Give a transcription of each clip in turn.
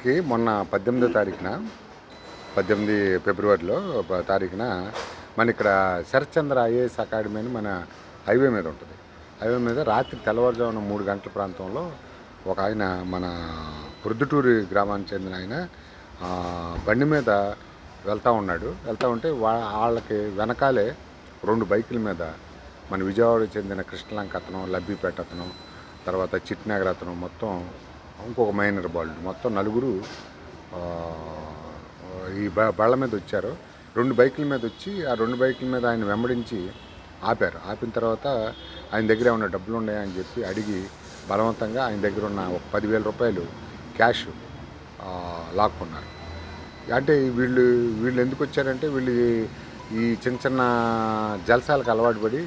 మనకి మొన్న 18వ తారీఖున 18 ఫిబ్రవరిలో తారీఖున మన ఇక్కడ శరత్చంద్ర ఐఏఎస్ అకాడమీ అని మన హైవే మీద ఉంటుంది. హైవే మీద రాత్రి తెల్లవారుజామున 3 గంటల ప్రాంతంలో ఒక ఆయన మన ప్రొద్దుటూరి గ్రామానికి చెందిన ఆయన బండి మీద వెళ్తూ ఉన్నాడు. వెళ్తూ ఉంటే వాళ్ళకి వెనకాలే 2 బైకుల మీద మన విజయవాడకు చెందిన కృష్ణలంక అతను, లబ్బిపేట అతను, తర్వాత చిట్నగర్ అతను, మొత్తం ఇంకొక మైనర్ బాలుడు, మొత్తం నలుగురు ఈ బళ్ళ మీద వచ్చారు. 2 బైకుల మీద వచ్చి ఆ 2 బైకుల మీద ఆయన వెంబడించి ఆపారు. ఆపిన తర్వాత ఆయన దగ్గర ఏమైనా డబ్బులు ఉన్నాయని చెప్పి అడిగి బలవంతంగా ఆయన దగ్గర ఉన్న ఒక 10,000 రూపాయలు క్యాష్ లాక్కున్నారు. అంటే వీళ్ళు ఎందుకు వచ్చారంటే వీళ్ళు ఈ చిన్న చిన్న జలసాలకు అలవాటు పడి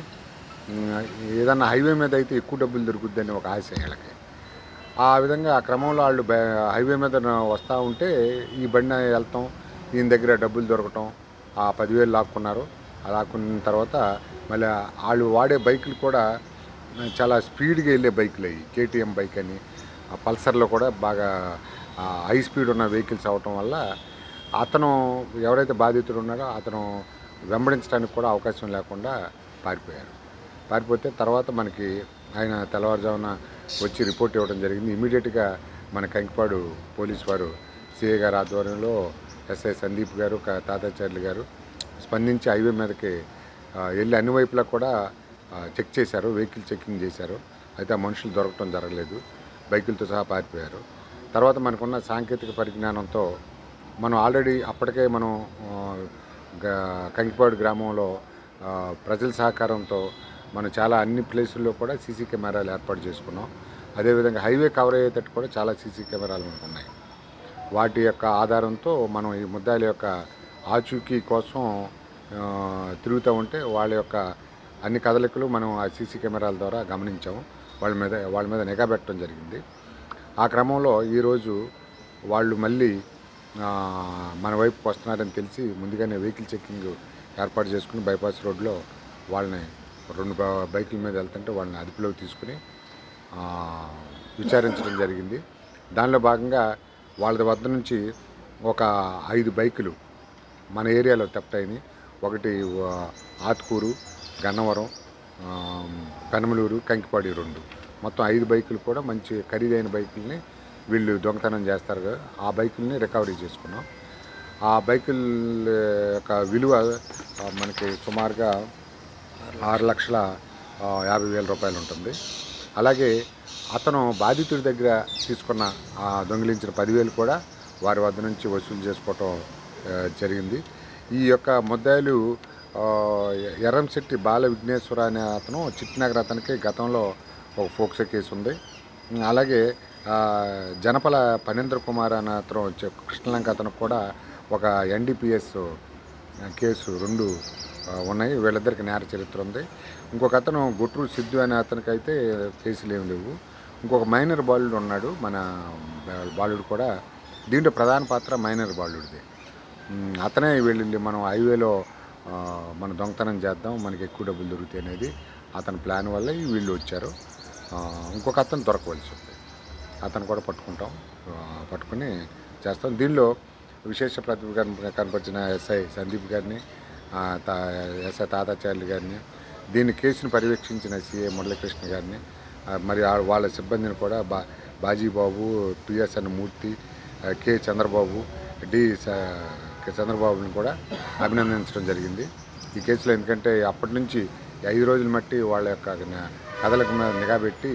ఏదన్నా హైవే మీద అయితే ఎక్కువ డబ్బులు దొరుకుద్దని ఒక ఆశ వీళ్ళకి. ఆ విధంగా ఆ క్రమంలో వాళ్ళు హైవే మీద వస్తూ ఉంటే ఈ బండి వెళ్తాం, ఈయన దగ్గర డబ్బులు దొరకటం, ఆ 10,000 లాక్కున్నారు. ఆ లాక్కున్న తర్వాత మళ్ళీ వాళ్ళు వాడే బైకులు కూడా చాలా స్పీడ్గా వెళ్ళే బైకులు అయ్యి, కేటీఎం బైక్ అని, పల్సర్లో కూడా బాగా హై స్పీడ్ ఉన్న వెహికల్స్ అవటం వల్ల అతను ఎవరైతే బాధితుడు ఉన్నారో అతను వెంబడించడానికి కూడా అవకాశం లేకుండా పారిపోతే తర్వాత మనకి ఆయన తెల్లవారుజామున వచ్చి రిపోర్ట్ ఇవ్వడం జరిగింది. ఇమీడియట్గా మన కంకిపాడు పోలీసు వారు సిఐ గారి ఆధ్వర్యంలో ఎస్ఐ సందీప్ గారు, తాతాచార్యులు గారు స్పందించి హైవే మీదకి వెళ్ళి అన్ని వైపులా కూడా చెక్ చేశారు, వెహికల్ చెకింగ్ చేశారు. అయితే ఆ మనుషులు దొరకటం జరగలేదు, బైకులతో సహా పారిపోయారు. తర్వాత మనకున్న సాంకేతిక పరిజ్ఞానంతో మనం ఆల్రెడీ అప్పటికే మనం కంకిపాడు గ్రామంలో ప్రజల సహకారంతో మనం చాలా అన్ని ప్లేసుల్లో కూడా సీసీ కెమెరాలు ఏర్పాటు చేసుకున్నాం. అదేవిధంగా హైవే కవర్ అయ్యేటట్టు కూడా చాలా సీసీ కెమెరాలు మనకు ఉన్నాయి. వాటి యొక్క ఆధారంతో మనం ఈ ముద్దాయిల యొక్క ఆచూకీ కోసం తిరుగుతూ ఉంటే వాళ్ళ యొక్క అన్ని కదలికలు మనం ఆ సీసీ కెమెరాల ద్వారా గమనించాము. వాళ్ళ మీద నిఘా పెట్టడం జరిగింది. ఆ క్రమంలో ఈరోజు వాళ్ళు మళ్ళీ మన వైపుకి వస్తున్నారని తెలిసి ముందుగానే వెహికల్ చెక్కింగ్ ఏర్పాటు చేసుకుని బైపాస్ రోడ్లో వాళ్ళని 2 బైకుల మీద వెళ్తుంటే వాళ్ళని అదుపులోకి తీసుకుని విచారించడం జరిగింది. దానిలో భాగంగా వాళ్ళ వద్ద నుంచి ఒక 5 బైకులు మన ఏరియాలో థెఫ్ట్ అయినాయి. ఒకటి ఆత్కూరు, గన్నవరం, పెనమలూరు, కంకిపాడి 2, మొత్తం 5 బైకులు కూడా మంచి ఖరీదైన బైకుల్ని వీళ్ళు దొంగతనం చేస్తారు కదా, ఆ బైకుల్ని రికవరీ చేసుకున్నాం. ఆ బైకుల యొక్క విలువ మనకి సుమారుగా 6,50,000 రూపాయలు ఉంటుంది. అలాగే అతను బాధితుడి దగ్గర తీసుకున్న దొంగిలించిన 10,000 కూడా వారి వద్ద నుంచి వసూలు చేసుకోవటం జరిగింది. ఈ యొక్క ముద్దాయిలు ఎర్రంశెట్టి బాల విఘ్నేశ్వర అనే అతను, చిట్నగర్ అతనికి గతంలో ఒక ఫోక్సో కేసు ఉంది. అలాగే జనపల ఫణీంద్ర కుమార్ అనే అతను కృష్ణలంక అతనికి కూడా ఒక NDPS కేసు 2 ఉన్నాయి. వీళ్ళిద్దరికి నేర చరిత్ర ఉంది. ఇంకొక అతను గుట్రూరు సిద్ధు అనే అతనికైతే కేసులు ఏమి లేవు. ఇంకొక మైనర్ బాలుడు ఉన్నాడు. మన బాలుడు కూడా దీంట్లో ప్రధాన పాత్ర మైనర్ బాలుడిది. అతనే వెళ్ళి మనం హైవేలో మనం దొంగతనం చేద్దాం, మనకి ఎక్కువ డబ్బులు దొరుకుతాయి అనేది అతని ప్లాన్ వల్ల వీళ్ళు వచ్చారు. ఇంకొక అతను దొరకవలసి ఉంది. అతను కూడా పట్టుకుని చేస్తాం. దీనిలో విశేష ప్రతిభ కనపరిచిన ఎస్ఐ సందీప్ గారిని, ఎస్ఐ తాతాచార్యులు గారిని, దీని కేసును పర్యవేక్షించిన సిఐ మురళీకృష్ణ గారిని, మరి వాళ్ళ సిబ్బందిని కూడా బాజీబాబు, PSN మూర్తి, కె చంద్రబాబు, చంద్రబాబుని కూడా అభినందించడం జరిగింది ఈ కేసులో. ఎందుకంటే అప్పటి నుంచి 5 రోజులు మట్టి వాళ్ళ యొక్క కథలకు మీద నిఘా పెట్టి